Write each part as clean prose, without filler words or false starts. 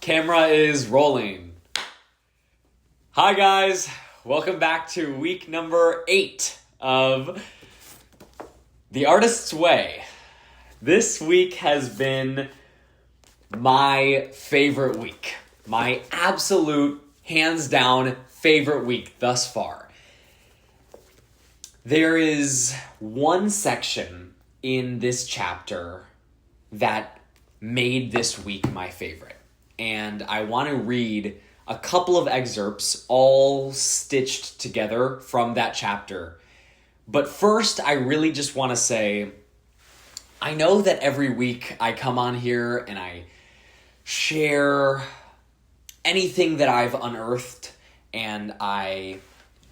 Camera is rolling. Hi guys, welcome back to week number 8 of The Artist's Way. This week has been my favorite week. My absolute, hands down, favorite week thus far. There is one section in this chapter that made this week my favorite. And I want to read a couple of excerpts all stitched together from that chapter. But first, I really just want to say, I know that every week I come on here and I share anything that I've unearthed, and I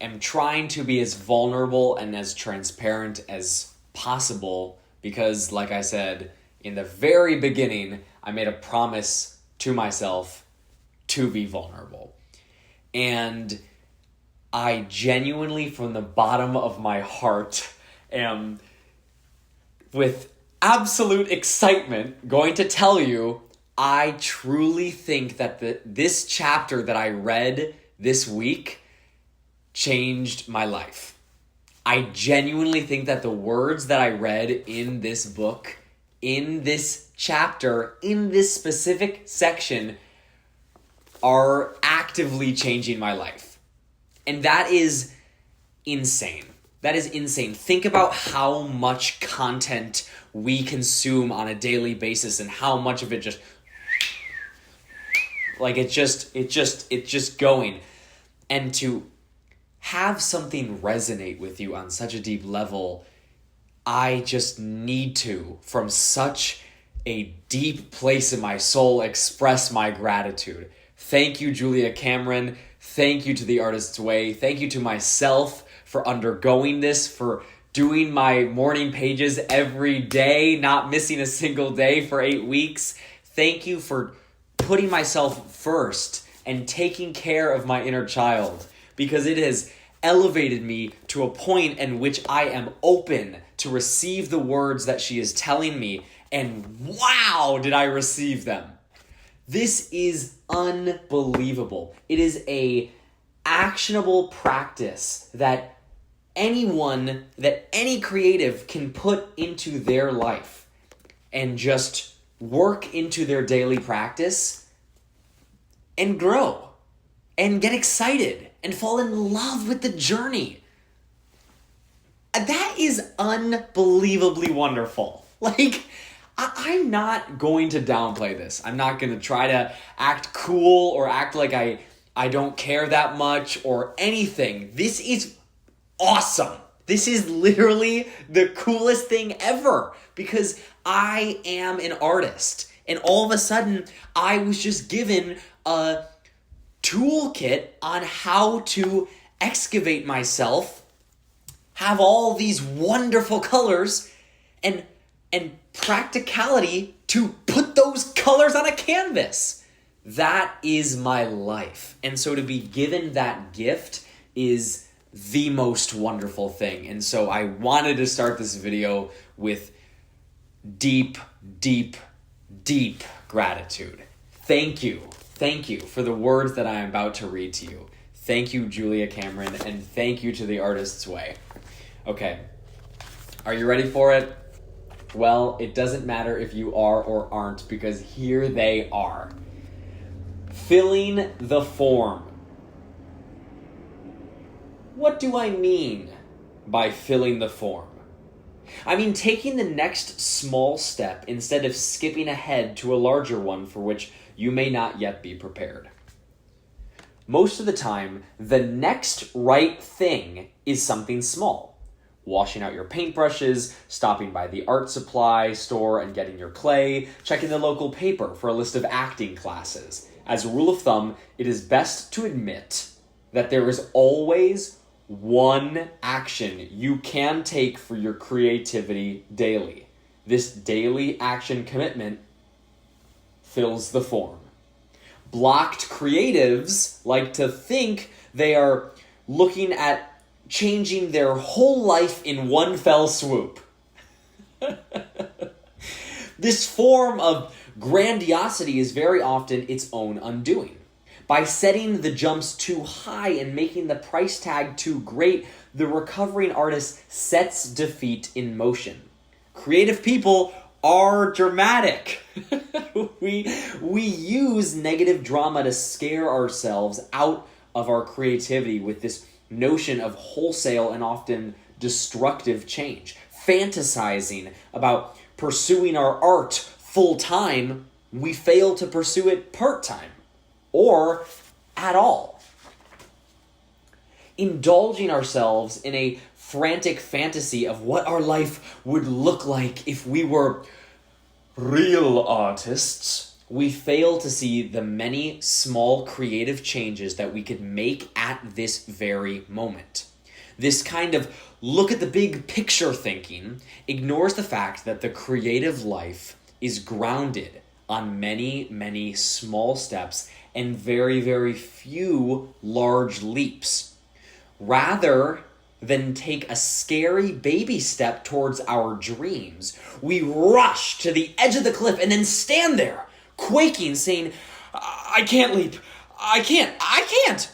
am trying to be as vulnerable and as transparent as possible because, like I said, in the very beginning, I made a promise to myself to be vulnerable. And I genuinely, from the bottom of my heart, am with absolute excitement going to tell you I truly think that this chapter that I read this week changed my life. I genuinely think that the words that I read in this book, in this chapter, in this specific section, are actively changing my life. And that is insane. That is insane. Think about how much content we consume on a daily basis and how much of it just it's just going. And to have something resonate with you on such a deep level, I just need to, from such a deep place in my soul, express my gratitude. Thank you, Julia Cameron. Thank you to The Artist's Way. Thank you to myself for undergoing this, for doing my morning pages every day, not missing a single day for 8 weeks. Thank you for putting myself first and taking care of my inner child, because it has elevated me to a point in which I am open to receive the words that she is telling me, and wow, did I receive them. This is unbelievable. It is a actionable practice that any creative can put into their life and just work into their daily practice and grow and get excited and fall in love with the journey. That is unbelievably wonderful. I'm not going to downplay this. I'm not going to try to act cool or act like I don't care that much or anything. This is awesome. This is literally the coolest thing ever because I am an artist. And all of a sudden, I was just given a toolkit on how to excavate myself, have all these wonderful colors, and practicality to put those colors on a canvas. That is my life. And so to be given that gift is the most wonderful thing. And so I wanted to start this video with deep, deep, deep gratitude. Thank you. Thank you for the words that I am about to read to you. Thank you, Julia Cameron, and thank you to The Artist's Way. Okay, are you ready for it? Well, it doesn't matter if you are or aren't, because here they are. Filling the form. What do I mean by filling the form? I mean taking the next small step instead of skipping ahead to a larger one for which you may not yet be prepared. Most of the time, the next right thing is something small. Washing out your paintbrushes, stopping by the art supply store and getting your clay, checking the local paper for a list of acting classes. As a rule of thumb, it is best to admit that there is always one action you can take for your creativity daily. This daily action commitment fills the form. Blocked creatives like to think they are looking at changing their whole life in one fell swoop. This form of Grandiosity is very often its own undoing. By setting the jumps too high and making the price tag too great, the recovering artist sets defeat in motion. Creative people are dramatic. we use negative drama to scare ourselves out of our creativity with this notion of wholesale and often destructive change. Fantasizing about pursuing our art full-time, we fail to pursue it part-time or at all. Indulging ourselves in a frantic fantasy of what our life would look like if we were real artists, we fail to see the many small creative changes that we could make at this very moment. This kind of look at the big picture thinking ignores the fact that the creative life is grounded on many, many small steps and very, very few large leaps. Rather than take a scary baby step towards our dreams, we rush to the edge of the cliff and then stand there, quaking, saying, I can't leap. I can't.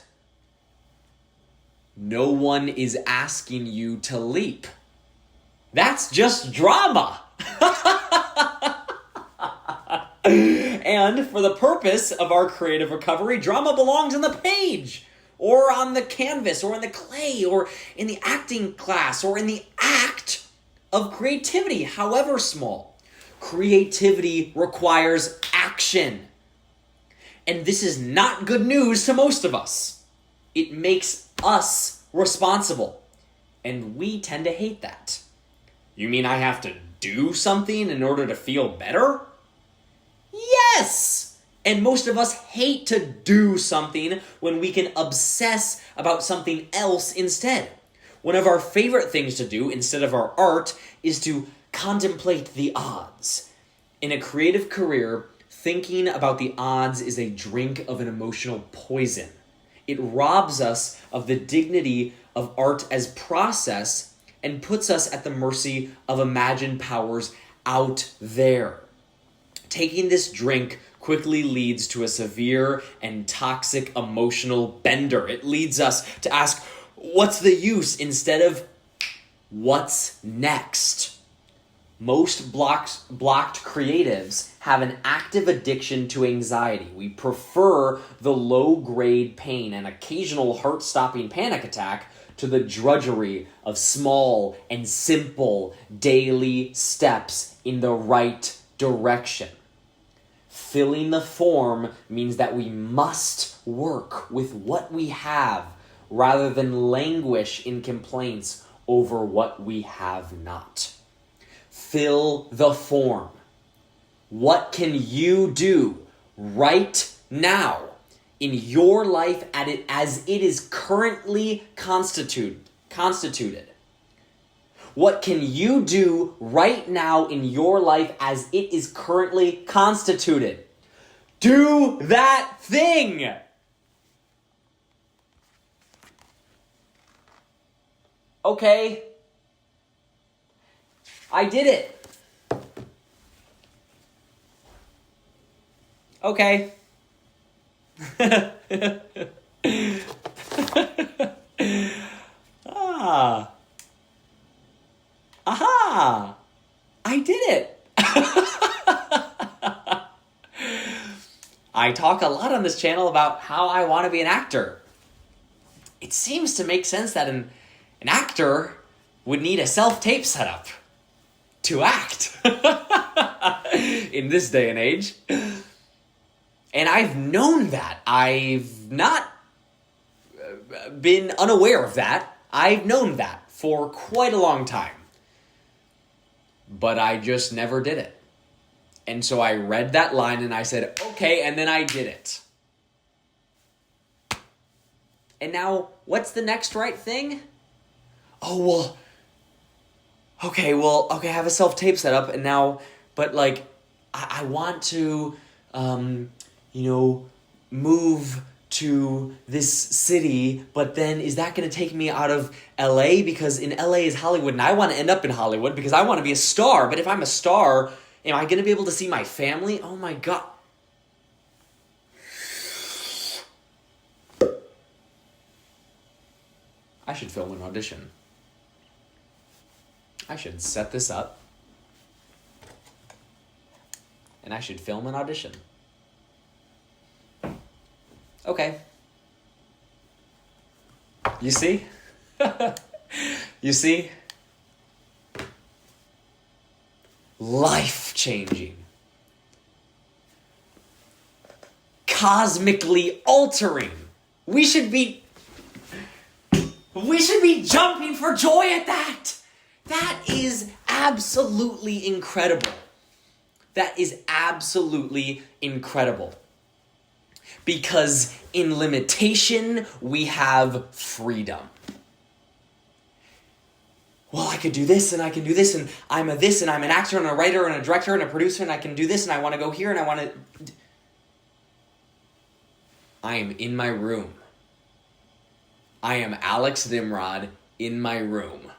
No one is asking you to leap. That's just drama. And for the purpose of our creative recovery, drama belongs on the page, or on the canvas, or in the clay, or in the acting class, or in the act of creativity, however small. Creativity requires action. And this is not good news to most of us. It makes us responsible. And we tend to hate that. You mean I have to do something in order to feel better? Yes! And most of us hate to do something when we can obsess about something else instead. One of our favorite things to do instead of our art is to contemplate the odds. In a creative career, thinking about the odds is a drink of an emotional poison. It robs us of the dignity of art as process and puts us at the mercy of imagined powers out there. Taking this drink quickly leads to a severe and toxic emotional bender. It leads us to ask, what's the use, instead of what's next? Most blocked creatives have an active addiction to anxiety. We prefer the low-grade pain and occasional heart-stopping panic attack to the drudgery of small and simple daily steps in the right direction. Filling the form means that we must work with what we have rather than languish in complaints over what we have not. Fill the form. What can you do right now in your life as it is currently constituted? What can you do right now in your life as it is currently constituted? Do that thing! Okay. I did it. Okay. Aha! I did it! I talk a lot on this channel about how I want to be an actor. It seems to make sense that an actor would need a self-tape setup to act in this day and age. And I've known that. I've not been unaware of that. I've known that for quite a long time. But I just never did it. And so I read that line and I said, okay, and then I did it. And now, what's the next right thing? Oh, okay, I have a self-tape set up, and now, but like, I want to, move to this city, but then is that going to take me out of LA? Because in LA is Hollywood, and I want to end up in Hollywood because I want to be a star. But if I'm a star, Am I going to be able to see my family? Oh my God. I should film an audition. I should set this up. And I should film an audition. Okay. You see? You see? Life-changing. Cosmically altering. We should be jumping for joy at that. That is absolutely incredible. That is absolutely incredible. Because in limitation, we have freedom. Well, I could do this, and I can do this, and I'm a this, and I'm an actor, and a writer, and a director, and a producer, and I can do this, and I want to go here, and I want to... I am in my room. I am Alex Nimrod in my room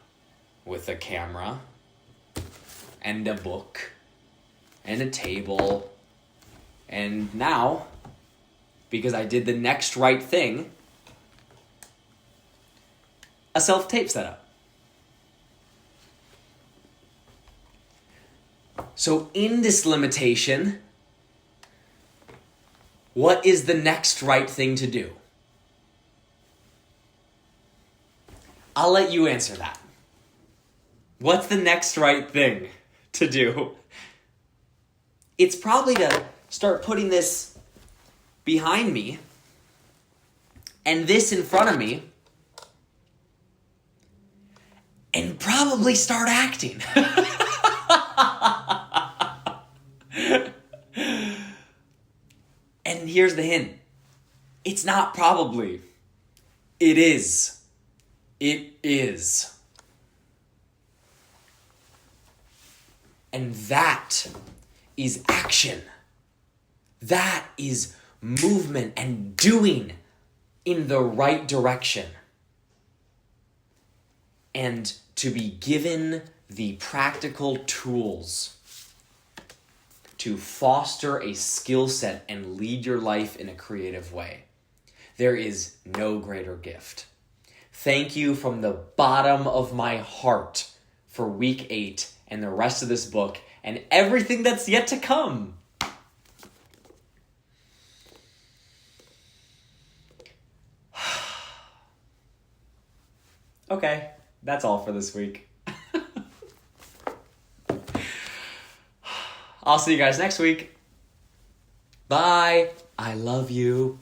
with a camera and a book and a table. And now, because I did the next right thing, a self-tape setup. So in this limitation, what is the next right thing to do? I'll let you answer that. What's the next right thing to do? It's probably to start putting this behind me and this in front of me and probably start acting. And here's the hint. It's not probably. It is. It is. And that is action. That is movement and doing in the right direction. And to be given the practical tools to foster a skill set and lead your life in a creative way. There is no greater gift. Thank you from the bottom of my heart for week 8 and the rest of this book and everything that's yet to come. Okay, that's all for this week. I'll see you guys next week. Bye. I love you.